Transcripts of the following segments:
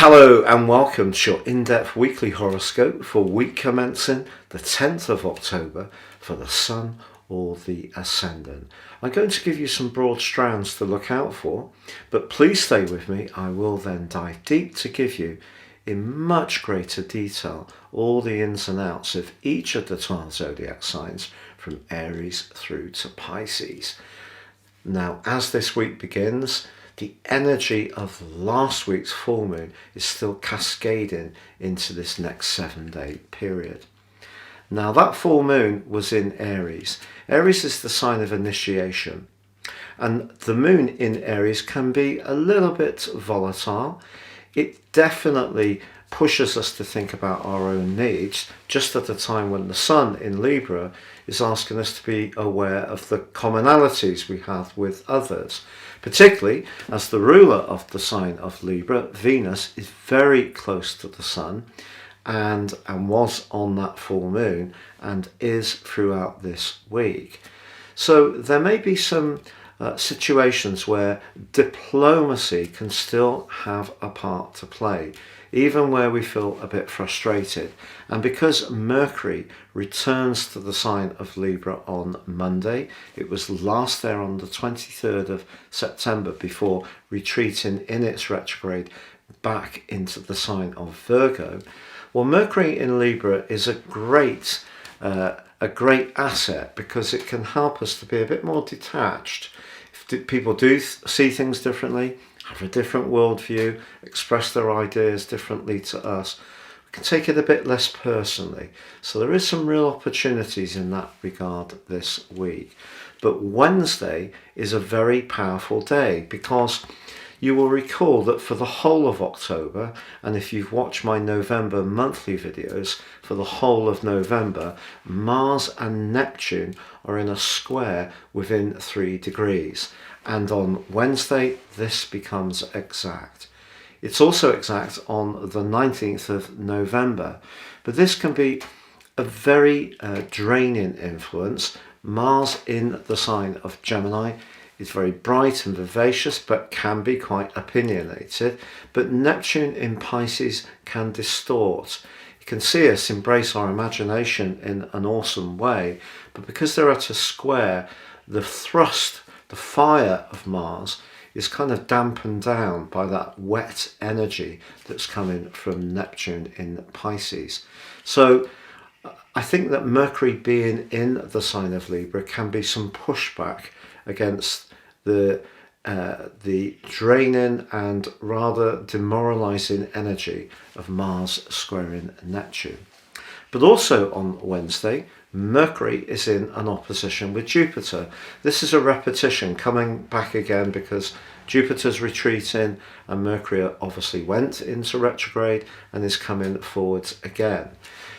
Hello and welcome to your in-depth weekly horoscope for week commencing the 10th of October for the Sun or the Ascendant. I'm going to give you some broad strands to look out for, but please stay with me. I will then dive deep to give you in much greater detail all the ins and outs of each of the 12 zodiac signs from Aries through to Pisces. Now, as this week begins, the energy of last week's full moon is still cascading into this next 7-day period. Now, that full moon was in Aries. Aries is the sign of initiation, and the moon in Aries can be a little bit volatile. It definitely pushes us to think about our own needs, just at a time when the Sun in Libra is asking us to be aware of the commonalities we have with others, particularly as the ruler of the sign of Libra, Venus, is very close to the Sun and was on that full moon and is throughout this week. So there may be some situations where diplomacy can still have a part to play, even where we feel a bit frustrated. And because Mercury returns to the sign of Libra on Monday, it was last there on the 23rd of September before retreating in its retrograde back into the sign of Virgo. Well, Mercury in Libra is a great asset because it can help us to be a bit more detached. If people do see things differently, have a different worldview, express their ideas differently to us, we can take it a bit less personally. So there is some real opportunities in that regard this week. But Wednesday is a very powerful day because you will recall that for the whole of October, and if you've watched my November monthly videos, for the whole of November, Mars and Neptune are in a square within 3 degrees. And on Wednesday, this becomes exact. It's also exact on the 19th of November, but this can be a very draining influence. Mars in the sign of Gemini is very bright and vivacious, but can be quite opinionated. But Neptune in Pisces can distort. You can see us embrace our imagination in an awesome way, but because they're at a square, the thrust, the fire of Mars is kind of dampened down by that wet energy that's coming from Neptune in Pisces. So I think that Mercury being in the sign of Libra can be some pushback against the draining and rather demoralizing energy of Mars squaring Neptune. But also on Wednesday, Mercury is in an opposition with Jupiter. This is a repetition coming back again because Jupiter's retreating and Mercury obviously went into retrograde and is coming forwards again.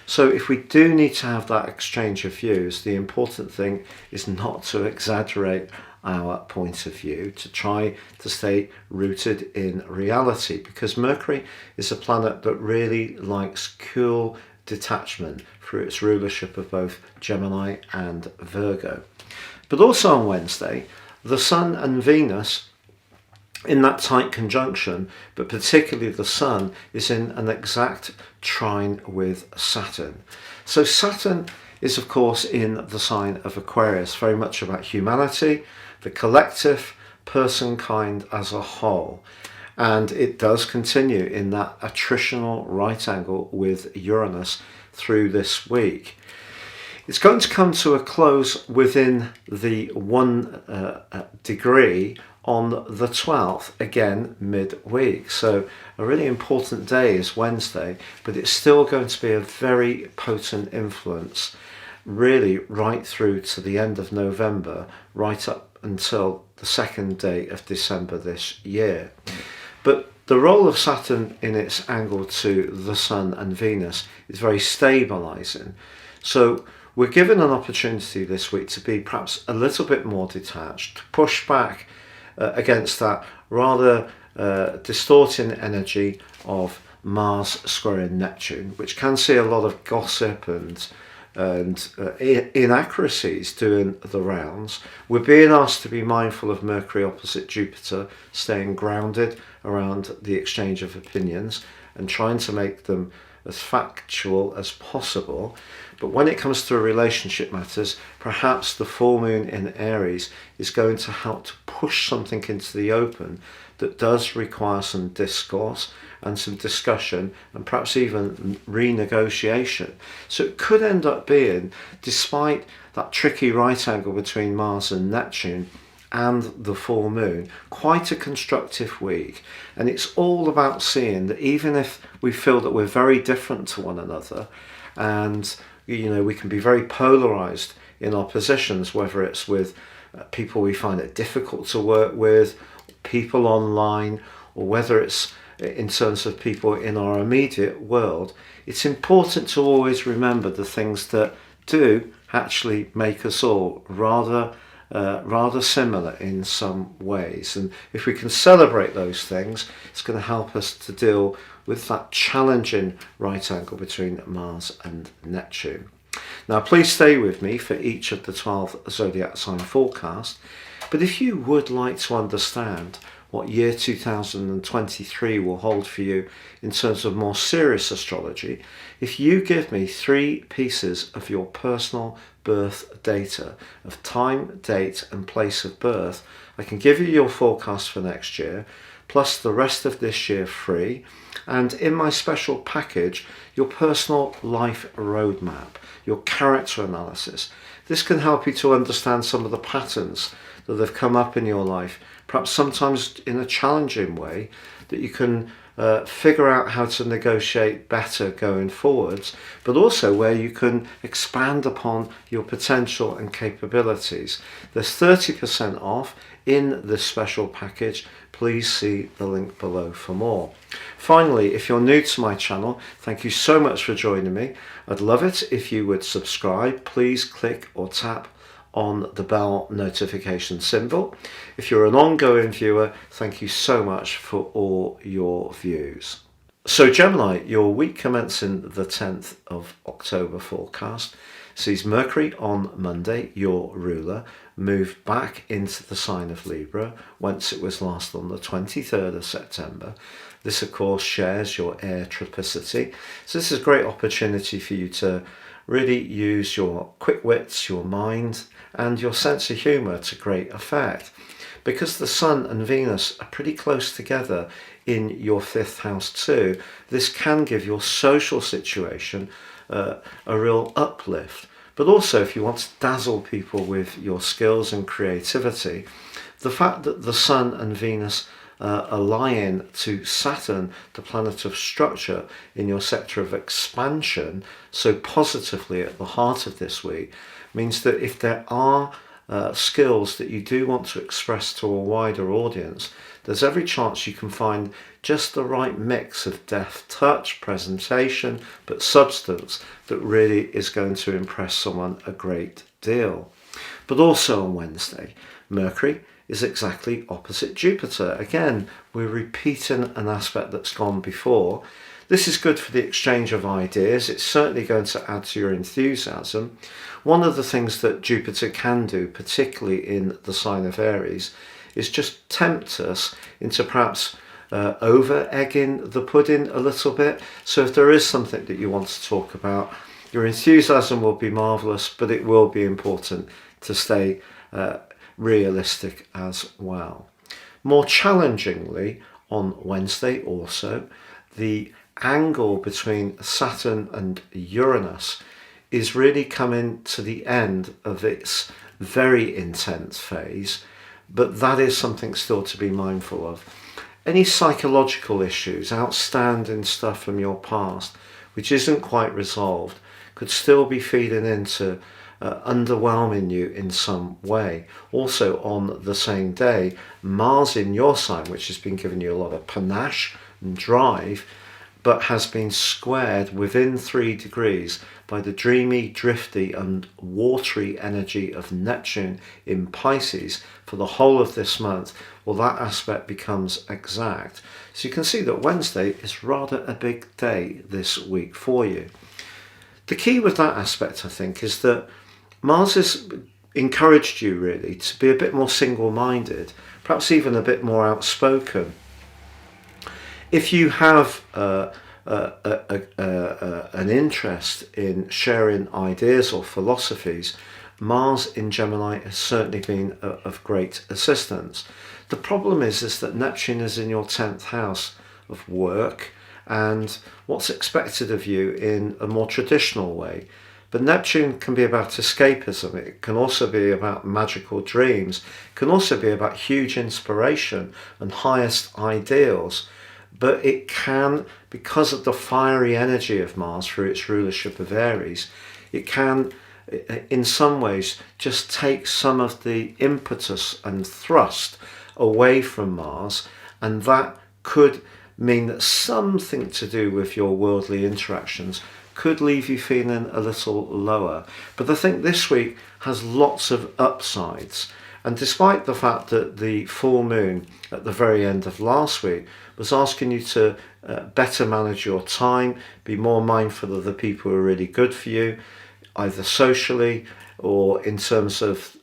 So if we do need to have that exchange of views, the important thing is not to exaggerate our point of view, to try to stay rooted in reality, because Mercury is a planet that really likes cool detachment through its rulership of both Gemini and Virgo. But also on Wednesday, the Sun and Venus in that tight conjunction, but particularly the Sun, is in an exact trine with Saturn. So Saturn is of course in the sign of Aquarius, very much about humanity, the collective, person kind as a whole. And it does continue in that attritional right angle with Uranus through this week. It's going to come to a close within the 1 degree on the 12th, again midweek. So a really important day is Wednesday, but it's still going to be a very potent influence, really right through to the end of November, right up until the 2nd day of December this year. But the role of Saturn in its angle to the Sun and Venus is very stabilizing. So we're given an opportunity this week to be perhaps a little bit more detached, to push back against that rather distorting energy of Mars squaring Neptune, which can see a lot of gossip and and inaccuracies doing the rounds. We're being asked to be mindful of Mercury opposite Jupiter, staying grounded around the exchange of opinions and trying to make them as factual as possible. But when it comes to relationship matters, perhaps the full moon in Aries is going to help to push something into the open that does require some discourse and some discussion and perhaps even renegotiation. So it could end up being, despite that tricky right angle between Mars and Neptune and the full moon, quite a constructive week. And it's all about seeing that even if we feel that we're very different to one another, and we can be very polarized in our positions, whether it's with people we find it difficult to work with, people online, or whether it's in terms of people in our immediate world, it's important to always remember the things that do actually make us all rather similar in some ways. And if we can celebrate those things, it's going to help us to deal with that challenging right angle between Mars and Neptune. Now, please stay with me for each of the 12 zodiac sign forecast. But if you would like to understand what year 2023 will hold for you in terms of more serious astrology, if you give me 3 pieces of your personal birth data of time, date and place of birth, I can give you your forecast for next year, plus the rest of this year free, and in my special package, your personal life roadmap, your character analysis. This can help you to understand some of the patterns that have come up in your life, perhaps sometimes in a challenging way, that you can figure out how to negotiate better going forwards, but also where you can expand upon your potential and capabilities. There's 30% off in this special package. Please see the link below for more. Finally, if you're new to my channel, thank you so much for joining me. I'd love it if you would subscribe. Please click or tap on the bell notification symbol. If you're an ongoing viewer, thank you so much for all your views. So Gemini, your week commencing the 10th of October forecast sees Mercury on Monday, your ruler, move back into the sign of Libra, whence it was last on the 23rd of September. This, of course, shares your air tropicity. So this is a great opportunity for you to really use your quick wits, your mind, and your sense of humour to great effect. Because the Sun and Venus are pretty close together in your 5th house too, this can give your social situation a real uplift. But also, if you want to dazzle people with your skills and creativity, the fact that the Sun and Venus align to Saturn, the planet of structure, in your sector of expansion, so positively at the heart of this week, means that if there are skills that you do want to express to a wider audience, there's every chance you can find just the right mix of deft touch, presentation, but substance that really is going to impress someone a great deal. But also on Wednesday, Mercury is exactly opposite Jupiter. Again, we're repeating an aspect that's gone before. This is good for the exchange of ideas. It's certainly going to add to your enthusiasm. One of the things that Jupiter can do, particularly in the sign of Aries, is just tempt us into perhaps over-egging the pudding a little bit. So if there is something that you want to talk about, your enthusiasm will be marvellous, but it will be important to stay realistic as well. More challengingly, on Wednesday also, the angle between Saturn and Uranus is really coming to the end of its very intense phase, but that is something still to be mindful of. Any psychological issues, outstanding stuff from your past, which isn't quite resolved, could still be feeding into underwhelming you in some way. Also on the same day, Mars in your sign, which has been giving you a lot of panache and drive, but has been squared within 3 degrees by the dreamy, drifty and watery energy of Neptune in Pisces for the whole of this month. Well, that aspect becomes exact. So you can see that Wednesday is rather a big day this week for you. The key with that aspect, I think, is that Mars has encouraged you really to be a bit more single-minded, perhaps even a bit more outspoken. If you have an interest in sharing ideas or philosophies, Mars in Gemini has certainly been of great assistance. The problem is that Neptune is in your 10th house of work and what's expected of you in a more traditional way. But Neptune can be about escapism. It can also be about magical dreams. It can also be about huge inspiration and highest ideals. But it can, because of the fiery energy of Mars through its rulership of Aries, it can, in some ways, just take some of the impetus and thrust away from Mars, and that could mean that something to do with your worldly interactions could leave you feeling a little lower. But I think this week has lots of upsides. And despite the fact that the full moon at the very end of last week was asking you to better manage your time, be more mindful of the people who are really good for you, either socially or in terms of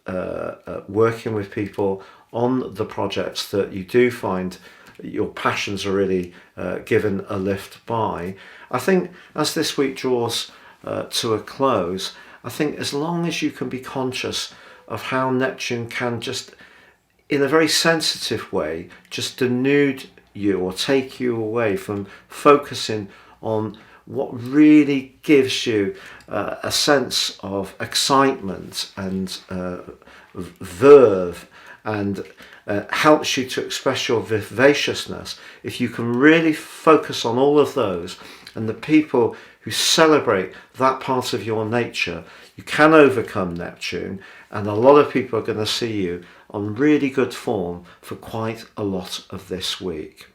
working with people on the projects that you do find your passions are really given a lift by. I think as this week draws to a close, I think as long as you can be conscious of how Neptune can just, in a very sensitive way, just denude you or take you away from focusing on what really gives you a sense of excitement and verve and helps you to express your vivaciousness. If you can really focus on all of those and the people who celebrate that part of your nature, you can overcome Neptune, and a lot of people are going to see you on really good form for quite a lot of this week.